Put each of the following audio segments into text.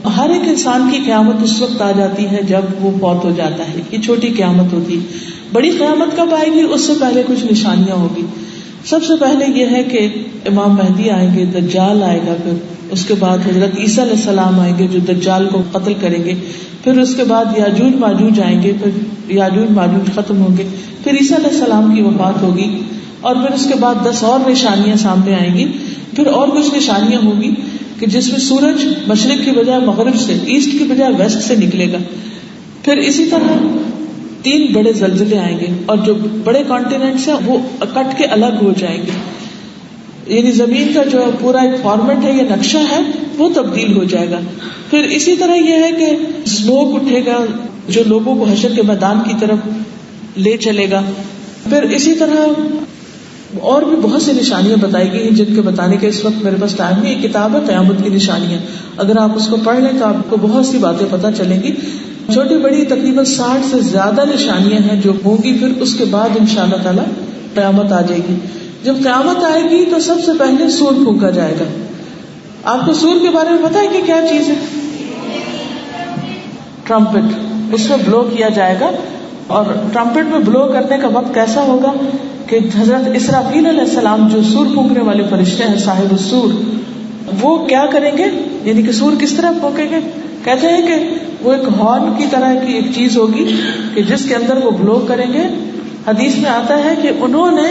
ہر ایک انسان کی قیامت اس وقت آ جاتی ہے جب وہ فوت ہو جاتا ہے. یہ چھوٹی قیامت ہوتی. بڑی قیامت کب آئے گی؟ اس سے پہلے کچھ نشانیاں ہوگی. سب سے پہلے یہ ہے کہ امام مہدی آئیں گے، دجال آئے گا، پھر اس کے بعد حضرت عیسیٰ علیہ السلام آئیں گے جو دجال کو قتل کریں گے، پھر اس کے بعد یاجوج ماجوج آئیں گے، پھر یاجوج ماجوج ختم ہوں گے، پھر عیسیٰ علیہ السلام کی وفات ہوگی، اور پھر اس کے بعد 10 اور نشانیاں سامنے آئیں گی. پھر اور کچھ نشانیاں ہوں گی کہ جس میں سورج مشرق کی بجائے مغرب سے، ایسٹ کی بجائے ویسٹ سے نکلے گا. پھر اسی طرح 3 بڑے زلزلے آئیں گے، اور جو بڑے کانٹیننٹس ہیں وہ کٹ کے الگ ہو جائیں گے. یعنی زمین کا جو پورا ایک فارمیٹ ہے یا نقشہ ہے وہ تبدیل ہو جائے گا. پھر اسی طرح یہ ہے کہ اسموک اٹھے گا جو لوگوں کو حشر کے میدان کی طرف لے چلے گا. پھر اسی طرح اور بھی بہت سی نشانیاں بتائی گئی ہیں جن کے بتانے کے اس وقت میرے پاس ٹائم نہیں. یہ کتاب ہے قیامت کی نشانیاں، اگر آپ اس کو پڑھ لیں تو آپ کو بہت سی باتیں پتہ چلیں گی. چھوٹی بڑی تقریباً 60 سے زیادہ نشانیاں ہیں جو ہوں گی. پھر اس کے بعد انشاءاللہ تعالی قیامت آ جائے گی. جب قیامت آئے گی تو سب سے پہلے سور پھونکا جائے گا. آپ کو سور کے بارے میں پتا ہے کہ کیا چیز ہے؟ ٹرمپٹ. اس میں بلو کیا جائے گا، اور ٹرمپٹ میں بلو کرنے کا وقت کیسا ہوگا کہ حضرت اسرافیل علیہ السلام جو سور پھونکنے والے فرشتے ہیں، صاحب السور، وہ کیا کریں گے؟ یعنی کہ سور کس طرح پھونکیں گے؟ کہتے ہیں کہ وہ ایک ہارن کی طرح کی ایک چیز ہوگی کہ جس کے اندر وہ بلو کریں گے. حدیث میں آتا ہے کہ انہوں نے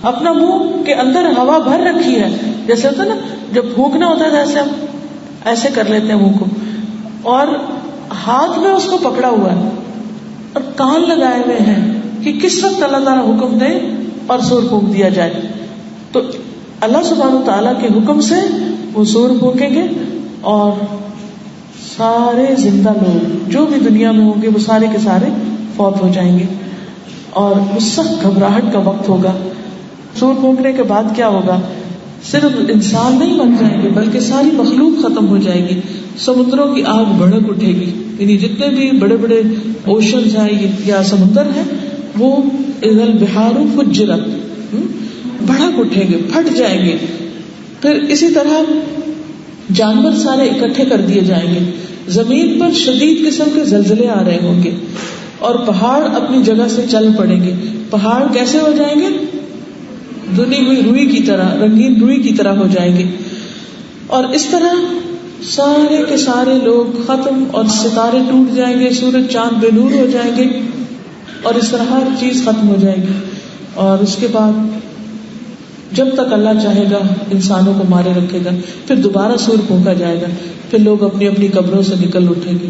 اپنا منہ کے اندر ہوا بھر رکھی ہے، جیسے ہوتا ہے نا جب پھونکنا ہوتا ہے ایسے ہم ایسے کر لیتے ہیں منہ کو، اور ہاتھ میں اس کو پکڑا ہوا ہے اور کان لگائے ہوئے ہیں کہ کس وقت اللہ تعالیٰ حکم دے اور سور پھونک دیا جائے. تو اللہ سبحانہ و تعالیٰ کے حکم سے وہ سور پھونکیں گے، اور سارے زندہ لوگ جو بھی دنیا میں ہوں گے وہ سارے کے سارے فوت ہو جائیں گے، اور وہ سخت گھبراہٹ کا وقت ہوگا. سور پھونکنے کے بعد کیا ہوگا؟ صرف انسان نہیں مر جائیں گے بلکہ ساری مخلوق ختم ہو جائے گی. سمندروں کی آگ بھڑک اٹھے گی، یعنی جتنے بھی بڑے بڑے اوشنز ہیں یا سمندر ہیں وہ اذا البحار فجرت، بھڑک اٹھیں گے، پھٹ جائیں گے. پھر اسی طرح جانور سارے اکٹھے کر دیے جائیں گے. زمین پر شدید قسم کے زلزلے آ رہے ہوں گے، اور پہاڑ اپنی جگہ سے چل پڑیں گے. پہاڑ کیسے ہو جائیں گے؟ دھنی ہوئی روئی کی طرح، رنگین روئی کی طرح ہو جائیں گے. اور اس طرح سارے کے سارے لوگ ختم، اور ستارے ٹوٹ جائیں گے، سورج چاند بے نور ہو جائیں گے، اور اس طرح ہر چیز ختم ہو جائے گی. اور اس کے بعد جب تک اللہ چاہے گا انسانوں کو مارے رکھے گا. پھر دوبارہ سور پھونکا جائے گا. پھر لوگ اپنی اپنی قبروں سے نکل اٹھیں گے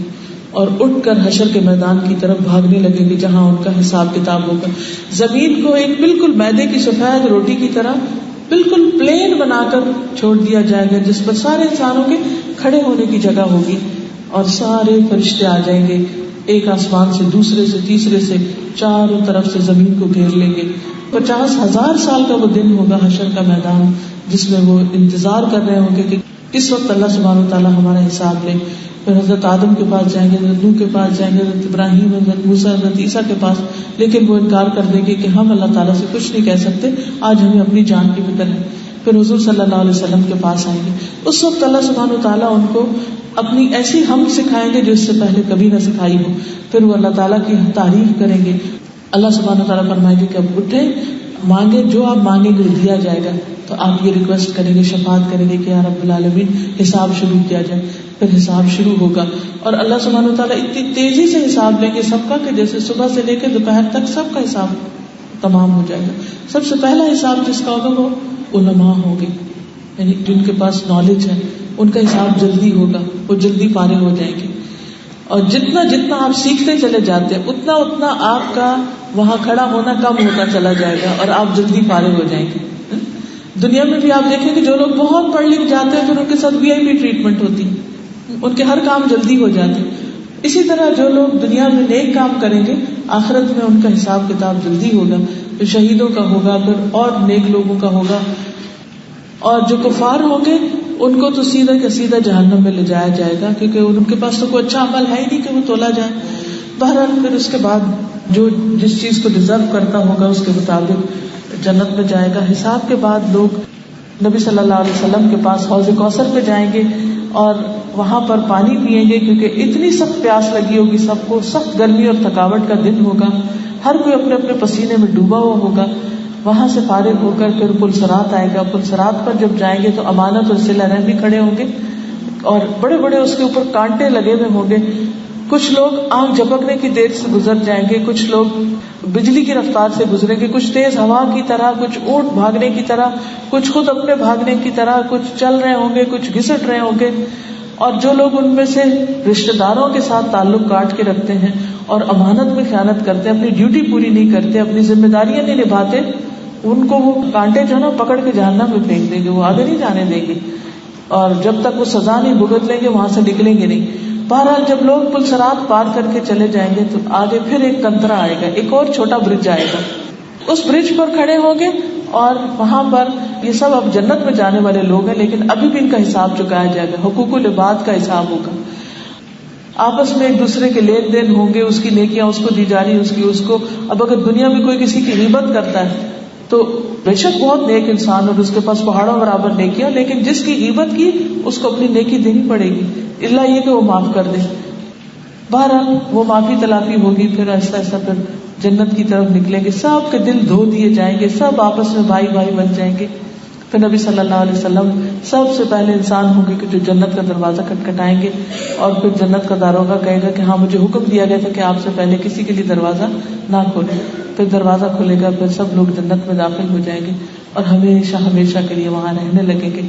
اور اٹھ کر حشر کے میدان کی طرف بھاگنے لگیں گے جہاں ان کا حساب کتاب ہوگا. زمین کو ایک بالکل میدے کی سفید روٹی کی طرح بالکل پلین بنا کر چھوڑ دیا جائے گا، جس پر سارے انسانوں کے کھڑے ہونے کی جگہ ہوگی، اور سارے فرشتے آ جائیں گے ایک آسمان سے، دوسرے سے، تیسرے سے، چاروں طرف سے زمین کو گھیر لیں گے. 50,000 سال کا وہ دن ہوگا حشر کا میدان، جس میں وہ انتظار کر رہے ہوں گے کہ کس وقت اللہ سبحانہ و تعالیٰ ہمارا حساب لے. پھر حضرت آدم کے پاس جائیں گے، حضرت نوح کے پاس جائیں گے، حضرت ابراہیم، حضرت موسیٰ، حضرت عیسیٰ کے پاس، لیکن وہ انکار کر دیں گے کہ ہم اللہ تعالیٰ سے کچھ نہیں کہہ سکتے، آج ہمیں اپنی جان کی فکر ہے. پھر حضور صلی اللہ علیہ وسلم کے پاس آئیں گے. اس وقت اللہ سبحانہ و تعالیٰ ان کو اپنی ایسی حمد سکھائیں گے جو اس سے پہلے کبھی نہ سکھائی ہو. پھر وہ اللہ تعالیٰ کی تعریف کریں گے. اللہ سبحانہ و تعالیٰ فرمائیں گے کہ اب اٹھیں، مانگے، جو آپ مانگیں گے دیا جائے گا. تو آپ یہ ریکویسٹ کریں گے، شفاعت کریں گے کہ یا رب العالمین حساب شروع کیا جائے. پھر حساب شروع ہوگا، اور اللہ سبحانہ و تعالیٰ اتنی تیزی سے حساب لیں گے سب کا کہ جیسے صبح سے لے کے دوپہر تک سب کا حساب تمام ہو جائے گا. سب سے پہلا حساب جس کا ہوگا وہ علماء ہوں گے، یعنی جن کے پاس نالج ہے، ان کا حساب جلدی ہوگا، وہ جلدی فارغ ہو جائیں گے. اور جتنا جتنا آپ سیکھتے چلے جاتے ہیں اتنا اتنا آپ کا وہاں کھڑا ہونا کم ہوتا چلا جائے گا، اور آپ جلدی فارغ ہو جائیں گے. دنیا میں بھی آپ دیکھیں کہ جو لوگ بہت پڑھ لکھ جاتے ہیں پھر ان کے ساتھ VIP ٹریٹمنٹ ہوتی ہے، ان کے ہر کام جلدی ہو جاتے. اسی طرح جو لوگ دنیا میں نیک کام کریں گے آخرت میں ان کا حساب کتاب جلدی ہوگا. پھر شہیدوں کا ہوگا، پھر اور نیک لوگوں کا ہوگا. اور جو کفار ہوں گے ان کو تو سیدھا کا سیدھا جہنم میں لے جایا جائے گا، کیونکہ ان کے پاس تو کوئی اچھا عمل ہے ہی نہیں کہ وہ تولا جائے. بہرحال پھر اس کے بعد جو جس چیز کو ڈیزرو کرتا ہوگا اس کے مطابق جنت میں جائے گا. حساب کے بعد لوگ نبی صلی اللہ علیہ وسلم کے پاس حوض کوثر پہ جائیں گے، اور وہاں پر پانی پئیں گے کیونکہ اتنی سخت پیاس لگی ہوگی سب کو, سخت گرمی اور تھکاوٹ کا دن ہوگا, ہر کوئی اپنے اپنے پسینے میں ڈوبا ہوا ہوگا. وہاں سے فارغ ہو کر پھر پلسرات آئے گا. پلسرات پر جب جائیں گے تو امانت اور صلہ رحم بھی کھڑے ہوں گے اور بڑے بڑے اس کے اوپر کانٹے لگے ہوئے ہوں گے. کچھ لوگ آنکھ جھپکنے کی دیر سے گزر جائیں گے, کچھ لوگ بجلی کی رفتار سے گزریں گے, کچھ تیز ہوا کی طرح, کچھ اونٹ بھاگنے کی طرح, کچھ خود اپنے بھاگنے کی طرح, کچھ چل رہے ہوں گے, کچھ گھسٹ رہے ہوں گے. اور جو لوگ ان میں سے رشتہ داروں کے ساتھ تعلق کاٹ کے رکھتے ہیں اور امانت میں خیانت کرتے ہیں, اپنی ڈیوٹی پوری نہیں کرتے, اپنی ذمہ داریاں نہیں نبھاتے, ان کو وہ کانٹے جو ہے نا پکڑ کے جہنم میں پھینک دیں گے, وہ آگے نہیں جانے دیں گے, اور جب تک وہ سزا نہیں بھگت لیں گے وہاں سے نکلیں گے نہیں. بہرحال جب لوگ پلسرات پار کر کے چلے جائیں گے تو آگے پھر ایک کنترا آئے گا, ایک اور چھوٹا برج آئے گا. اس برج پر کھڑے ہوں گے اور وہاں پر یہ سب اب جنت میں جانے والے لوگ ہیں, لیکن ابھی بھی ان کا حساب چکایا جائے گا, حقوق العباد کا حساب ہوگا. آپس میں ایک دوسرے کے لین دین ہوں گے, اس کی نیکیاں اس کو دی جا رہی, اس کو. اب اگر دنیا میں کوئی کسی کی غیبت کرتا ہے تو بے شک بہت نیک انسان اور اس کے پاس پہاڑوں برابر نیکیاں, لیکن جس کی غیبت کی اس کو اپنی نیکی دینی پڑے گی, اللہ یہ کہ وہ معاف کر دے. بہرحال وہ معافی تلافی ہوگی, پھر ایسا ایسا پھر جنت کی طرف نکلیں گے, سب کے دل دھو دیے جائیں گے, سب آپس میں بھائی بھائی بن جائیں گے. پھر نبی صلی اللہ علیہ وسلم سب سے پہلے انسان ہوں گے کہ جو جنت کا دروازہ کھٹکھٹائیں گے, اور پھر جنت کا داروغہ کہے گا کہ ہاں مجھے حکم دیا گیا تھا کہ آپ سے پہلے کسی کے لیے دروازہ نہ کھولے. پھر دروازہ کھلے گا, پھر سب لوگ جنت میں داخل ہو جائیں گے اور ہمیشہ ہمیشہ کے لیے وہاں رہنے لگیں گے.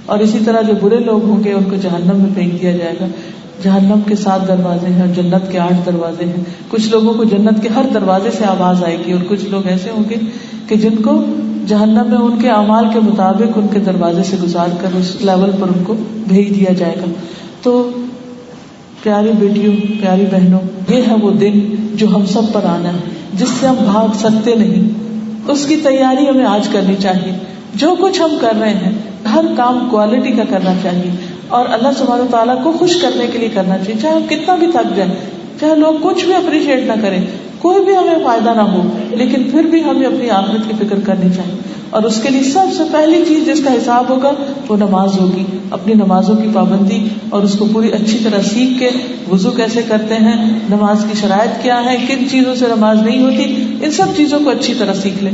اور اسی طرح جو برے لوگ ہوں گے ان کو جہنم میں پھینک دیا جائے گا. جہنم کے 7 دروازے ہیں اور جنت کے 8 دروازے ہیں. کچھ لوگوں کو جنت کے ہر دروازے سے آواز آئے گی, اور کچھ لوگ ایسے ہوں گے کہ جن کو جہنم میں ان کے اعمال کے مطابق ان کے دروازے سے گزار کر اس لیول پر ان کو بھیج دیا جائے گا. تو پیاری بیٹیوں, پیاری بہنوں, یہ ہے وہ دن جو ہم سب پر آنا ہے, جس سے ہم بھاگ سکتے نہیں. اس کی تیاری ہمیں آج کرنی چاہیے. جو کچھ ہم کر رہے ہیں ہر کام کوالٹی کا کرنا چاہیے, اور اللہ سبحانہ وتعالیٰ کو خوش کرنے کے لیے کرنا چاہیے. چاہے ہم کتنا بھی تھک جائیں, چاہے لوگ کچھ بھی اپریشیٹ نہ کریں, کوئی بھی ہمیں فائدہ نہ ہو, لیکن پھر بھی ہمیں اپنی آخرت کی فکر کرنی چاہیے. اور اس کے لیے سب سے پہلی چیز جس کا حساب ہوگا وہ نماز ہوگی. اپنی نمازوں کی پابندی اور اس کو پوری اچھی طرح سیکھ کے, وضو کیسے کرتے ہیں, نماز کی شرائط کیا ہے, کن چیزوں سے نماز نہیں ہوتی, ان سب چیزوں کو اچھی طرح سیکھ لیں.